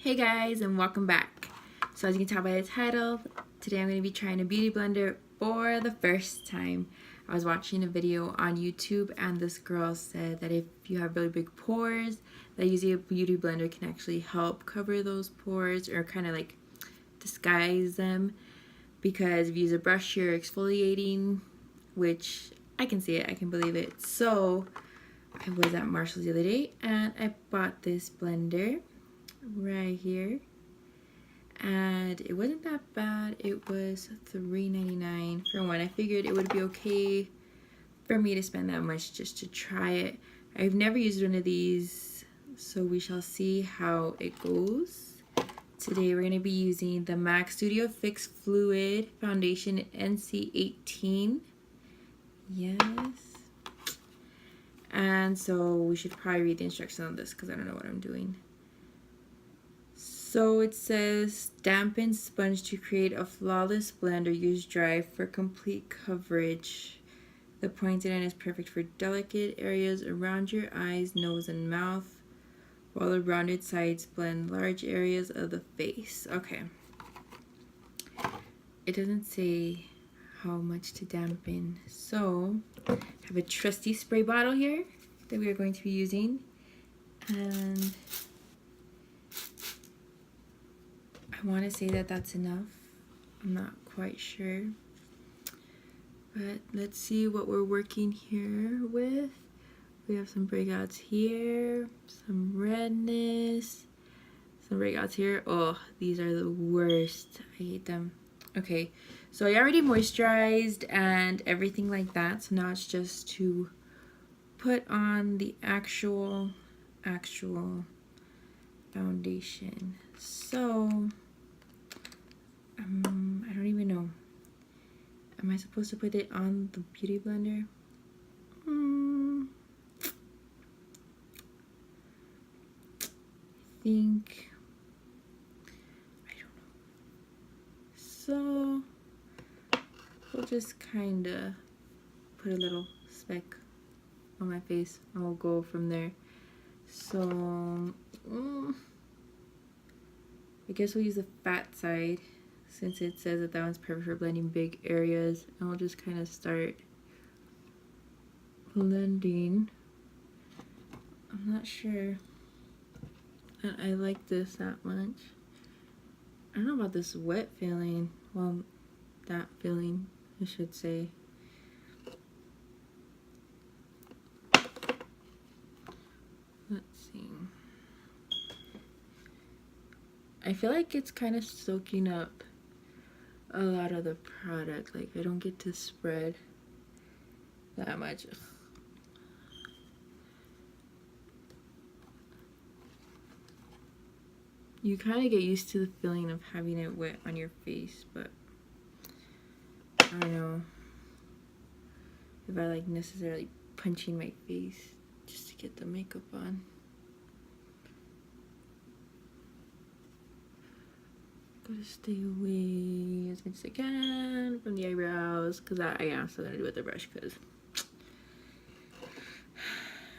Hey guys, and welcome back. So as you can tell by the title, today I'm going to be trying a beauty blender for the first time. I was watching a video on YouTube and this girl said that if you have really big pores, that using a beauty blender can actually help cover those pores or kind of like disguise them, because if you use a brush you're exfoliating, which I can see it, I can believe it. So I was at Marshall's the other day and I bought this blender right here, and it wasn't that bad. It was $3.99 for one. I figured it would be okay for me to spend that much just to try it. I've never used one of these, so we shall see how it goes. Today we're going to be using the MAC Studio Fix Fluid Foundation NC18. Yes. And so we should probably read the instructions on this because I don't know what I'm doing. So it says, dampen sponge to create a flawless blender. Use dry for complete coverage. The pointed end is perfect for delicate areas around your eyes, nose, and mouth, while the rounded sides blend large areas of the face. Okay. It doesn't say how much to dampen. So I have a trusty spray bottle here that we are going to be using. And I want to say that that's enough. I'm not quite sure. But let's see what we're working here with. We have some breakouts here, some redness, some breakouts here. Oh, these are the worst. I hate them. Okay, so I already moisturized and everything like that. So now it's just to put on the actual foundation. So I don't even know. Am I supposed to put it on the beauty blender? I think, I don't know. So we'll just kind of put a little speck on my face and we'll go from there. So I guess we'll use the fat side, since it says that that one's perfect for blending big areas, and we'll just kind of start blending. I'm not sure that I like this that much. I don't know about this wet feeling. Well, that feeling, I should say. Let's see. I feel like it's kind of soaking up a lot of the product. Like, I don't get to spread that much. You kind of get used to the feeling of having it wet on your face, but I don't know if I like necessarily punching my face just to get the makeup on. Gotta stay away as much as I can from the eyebrows, because I am still gonna do it with the brush, because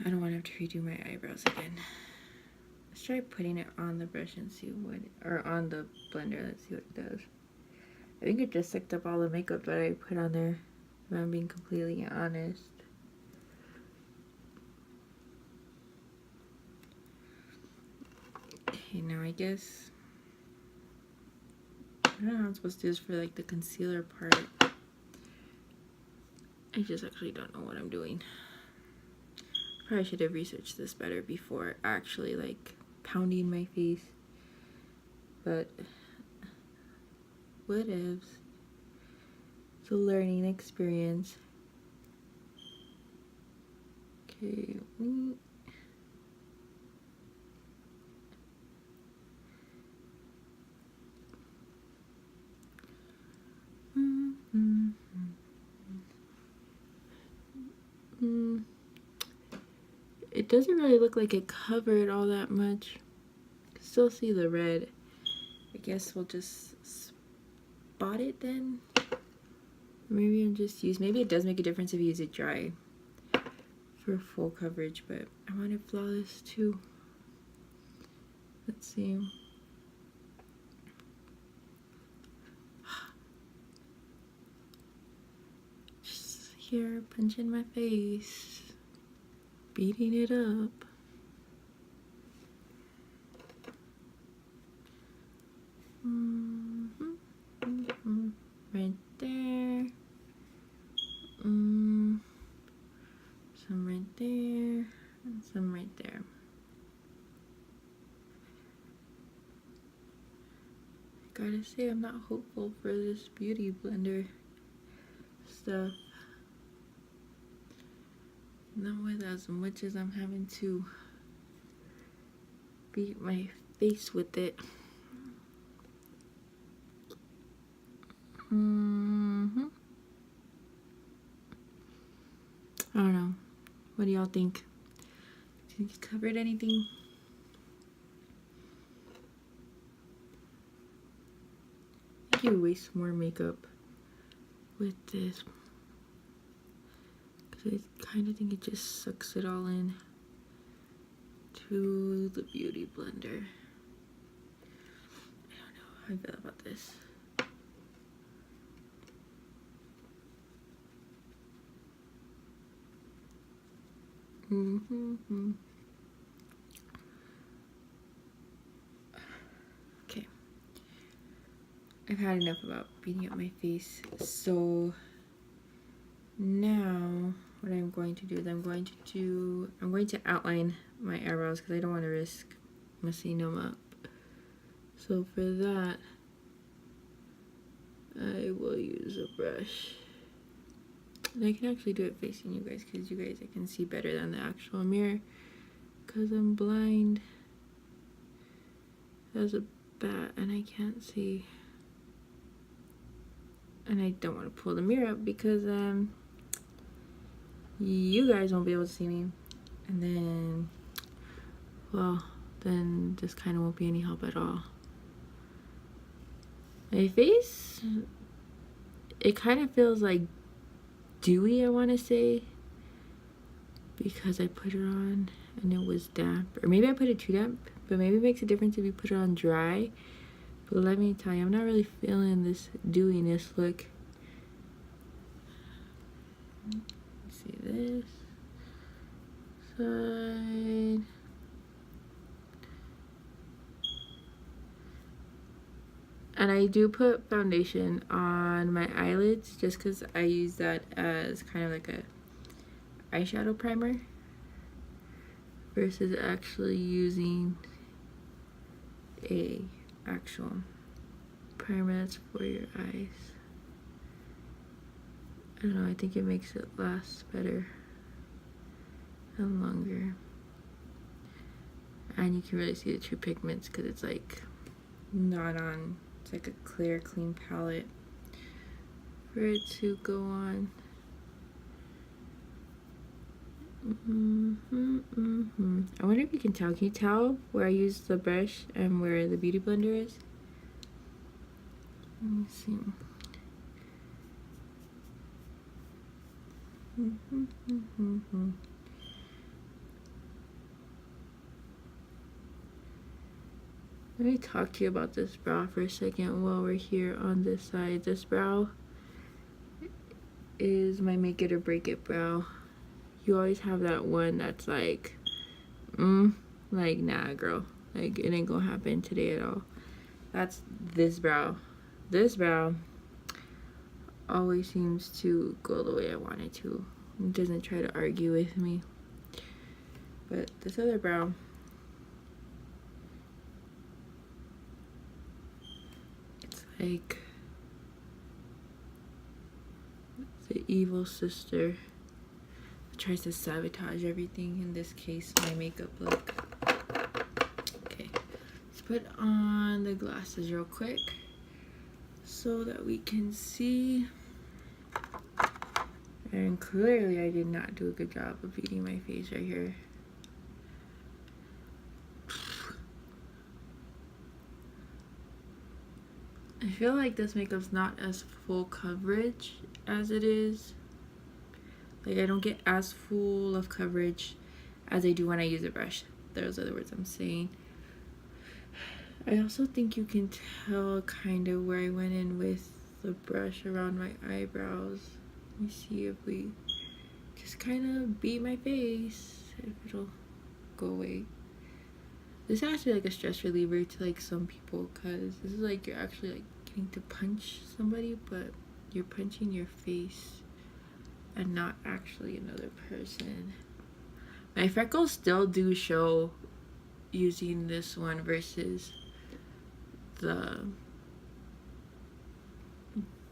I don't want to have to redo my eyebrows again. Let's try putting it on the brush and see what, or on the blender, let's see what it does. I think it just sucked up all the makeup that I put on there, if I'm being completely honest. Okay, now I guess, I don't know how I'm supposed to do this for like the concealer part. I just actually don't know what I'm doing. Probably should have researched this better before actually like pounding my face, but whatevs. It's a learning experience. Okay. It doesn't really look like it covered all that much. Still see the red. I guess we'll just spot it then. Maybe I'll just use, maybe it does make a difference if you use it dry for full coverage, but I want it flawless too. Let's see. here punching my face, beating it up. Right there. Some right there, and some right there. Gotta say, I'm not hopeful for this beauty blender stuff. Not with as much as I'm having to beat my face with it. I don't know. What do y'all think? Do you think you covered anything? I think you waste more makeup with this, because I kind of think it just sucks it all in to the beauty blender. I don't know how I feel about this. Okay. I've had enough about beating up my face. So now what I'm going to do is I'm going to outline my eyebrows because I don't want to risk messing them up. So for that, I will use a brush. And I can actually do it facing you guys because you guys I can see better than the actual mirror because I'm blind as a bat and I can't see. And I don't want to pull the mirror up because you guys won't be able to see me. And then, well, then this kind of won't be any help at all. My face, it kind of feels like dewy, I want to say, because I put it on and it was damp, or maybe I put it too damp, but maybe it makes a difference if you put it on dry. But let me tell you, I'm not really feeling this dewiness look. Let's see this side. And I do put foundation on my eyelids just because I use that as kind of like a eyeshadow primer versus actually using a actual primer that's for your eyes. I don't know, I think it makes it last better and longer. And you can really see the true pigments because it's like not on. It's like a clear, clean palette for it to go on. I wonder if you can tell. Can you tell where I use the brush and where the beauty blender is? Let me see. Let me talk to you about this brow for a second while we're here on this side. This brow is my make it or break it brow. You always have that one that's like, like, nah, girl. Like, it ain't gonna happen today at all. That's this brow. This brow always seems to go the way I want it to. It doesn't try to argue with me. But this other brow, it's like the evil sister that tries to sabotage everything. In this case, my makeup look. Okay, let's put on the glasses real quick so that we can see. And clearly I did not do a good job of beating my face right here. I feel like this makeup's not as full coverage as it is. Like, I don't get as full of coverage as I do when I use a brush. Those are the words I'm saying. I also think you can tell kind of where I went in with the brush around my eyebrows. Let me see if we just kind of beat my face, if it'll go away. This is actually like a stress reliever to like some people, because this is like you're actually like getting to punch somebody, but you're punching your face and not actually another person. My freckles still do show using this one versus the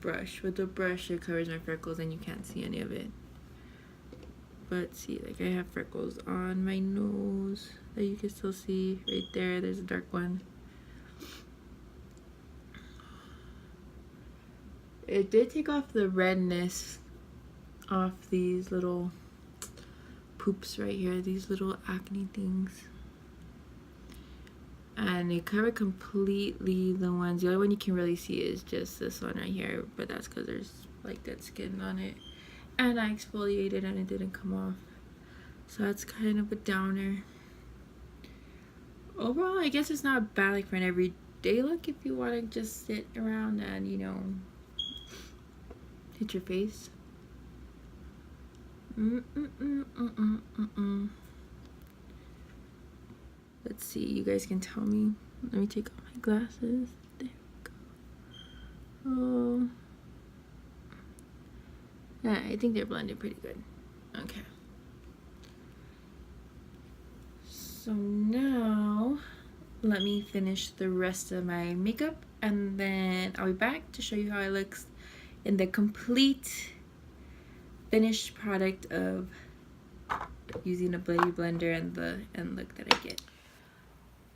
brush. With the brush, it covers my freckles and you can't see any of it. But see, like I have freckles on my nose that you can still see right there. There's a dark one. It did take off the redness off these little poops right here, these little acne things. And it covered completely the ones. The only one you can really see is just this one right here, but that's because there's like dead skin on it. And I exfoliated and it didn't come off. So that's kind of a downer. Overall, I guess it's not bad like for an everyday look if you want to just sit around and, you know, hit your face. Let's see, you guys can tell me. Let me take off my glasses. There we go. Oh. Yeah, I think they're blended pretty good. Okay. So now, let me finish the rest of my makeup and then I'll be back to show you how it looks in the complete finished product of using a Beauty Blender and the end look that I get.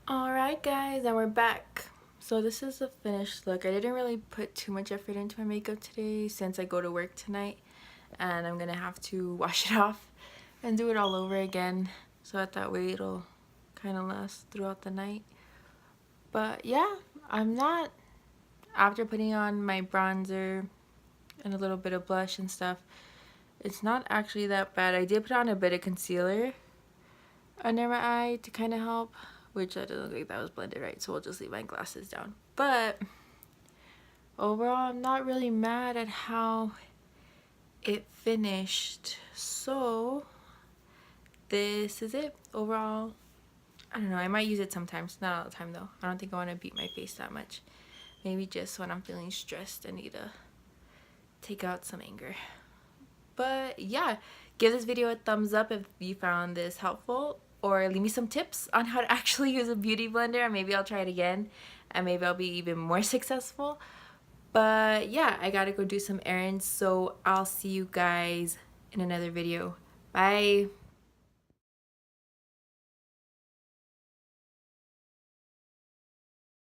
Alright guys, and we're back. So this is the finished look. I didn't really put too much effort into my makeup today since I go to work tonight and I'm gonna have to wash it off and do it all over again so that way it'll kind of last throughout the night. But yeah, I'm not, after putting on my bronzer and a little bit of blush and stuff, it's not actually that bad. I did put on a bit of concealer under my eye to kind of help, which I don't think that was blended right, so we'll just leave my glasses down. But overall, I'm not really mad at how it finished. So this is it. Overall, I don't know, I might use it sometimes, not all the time though. I don't think I want to beat my face that much. Maybe just when I'm feeling stressed and need to take out some anger. But yeah, give this video a thumbs up if you found this helpful, or leave me some tips on how to actually use a beauty blender and maybe I'll try it again and maybe I'll be even more successful. But yeah, I gotta go do some errands, so I'll see you guys in another video. Bye.